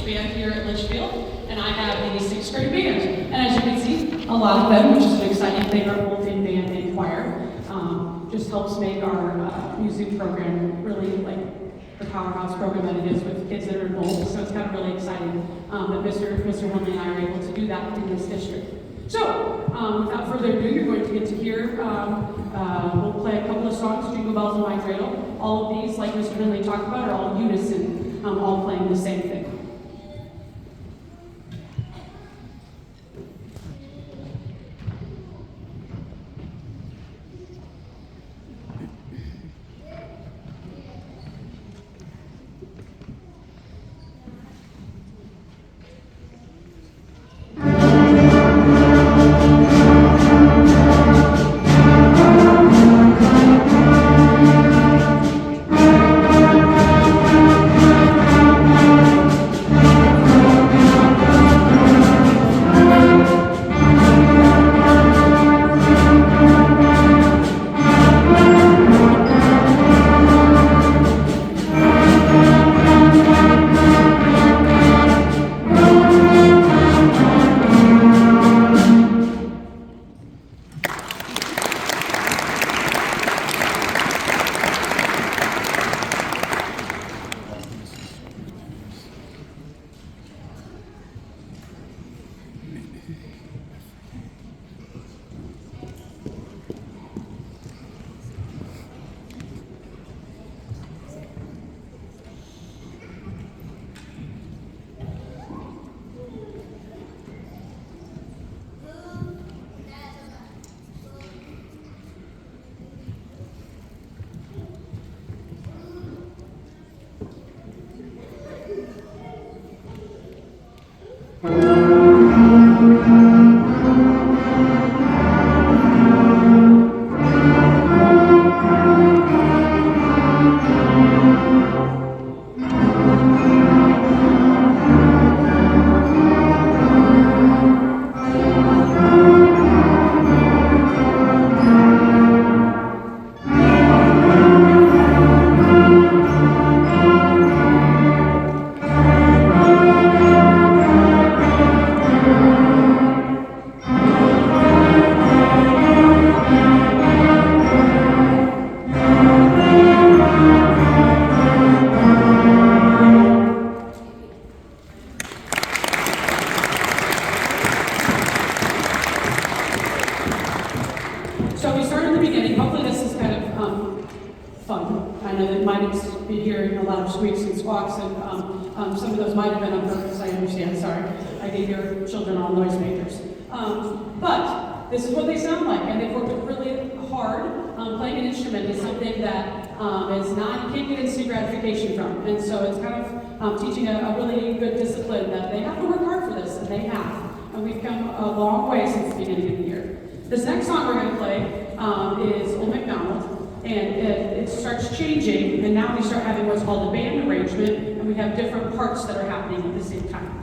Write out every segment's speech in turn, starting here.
band here at Litchfield, and I have a 6th grade band. And as you can see, a lot of them, which is an exciting thing, are both in band and choir. Just helps make our music program really like the powerhouse program that it is with kids that are involved. So it's kind of really exciting that Mr. Henley and I are able to do that in this district. So, without further ado, you're going to get to hear, we'll play a couple of songs, Jingle Bells and My Dreidel. All of these, like Mr. Henley talked about, are all unison, all playing the same thing. So we start at the beginning. Hopefully this is kind of fun. I know that you might be hearing a lot of squeaks and squawks, and some of those might have been on purpose. I understand. Sorry. I gave your children all noisemakers. But this is what they sound like, and they've worked really hard. Playing an instrument is something that is not, you can't get instant gratification from. And so it's kind of teaching a really good discipline that they have to work hard for this, and they have. And we've come a long way since the beginning of the year. This next song we're going to play is Old MacDonald, and it starts changing, and now we start having what's called a band arrangement, and we have different parts that are happening at the same time.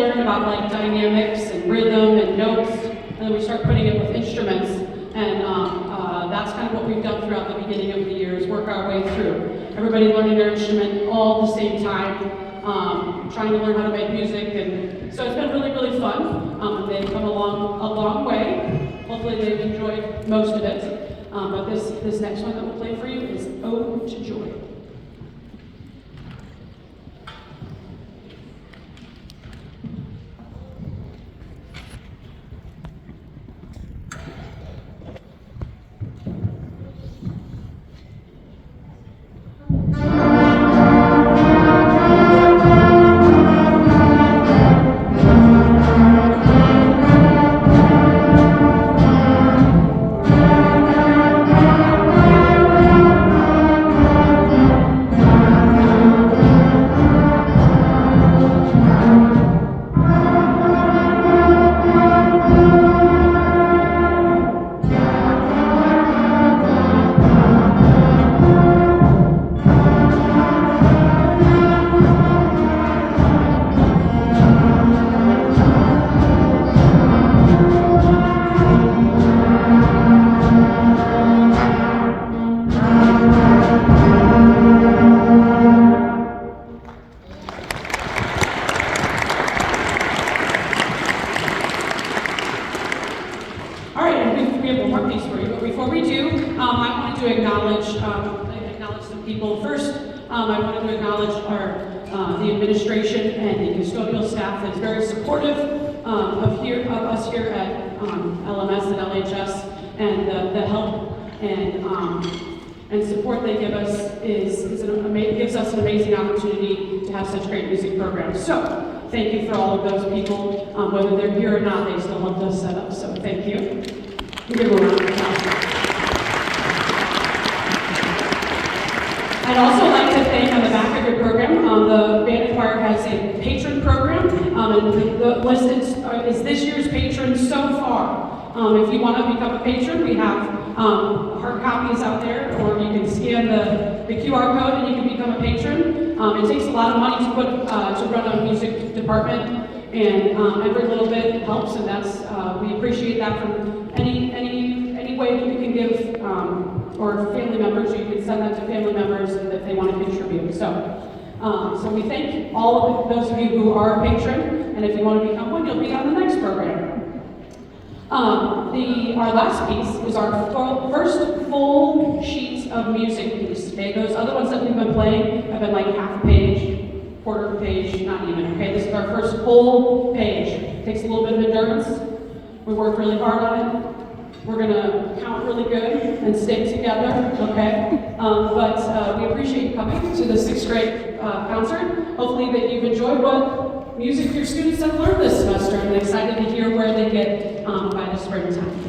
learn about like dynamics and rhythm and notes, and then we start putting it with instruments. And that's kind of what we've done throughout the beginning of the year, is work our way through. Everybody learning their instrument all at the same time, trying to learn how to make music. And so it's been really, really fun. They've come along a long way. Hopefully they've enjoyed most of it. But this next one that we'll play for you is Ode to Joy. The administration and the custodial staff that's very supportive of us here at LMS and LHS, and the help and support they give us gives us an amazing opportunity to have such great music programs. So thank you for all of those people, whether they're here or not, they still helped us set up. So thank you. Give a round of applause. I'd also like to thank, on the back of your program, the band choir has a patron program, and the list is this year's patrons so far. If you want to become a patron, we have hard copies out there, or you can scan the QR code and you can become a patron. It takes a lot of money to run a music department, and every little bit helps, and that's we appreciate that from any way that you can give, or family members. You can send that to family members if they want to contribute. So we thank all of those of you who are a patron, and if you want to become one, you'll be on the next program. Our last piece is our first full sheet of music piece. Okay, those other ones that we've been playing have been like half a page, quarter of a page, not even. Okay, this is our first full page. It takes a little bit of endurance. We work really hard on it. We're going to count really good and stay together, okay? But we appreciate you coming to the 6th grade concert. Hopefully that you've enjoyed what music your students have learned this semester, and excited to hear where they get by the springtime.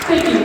Thank you.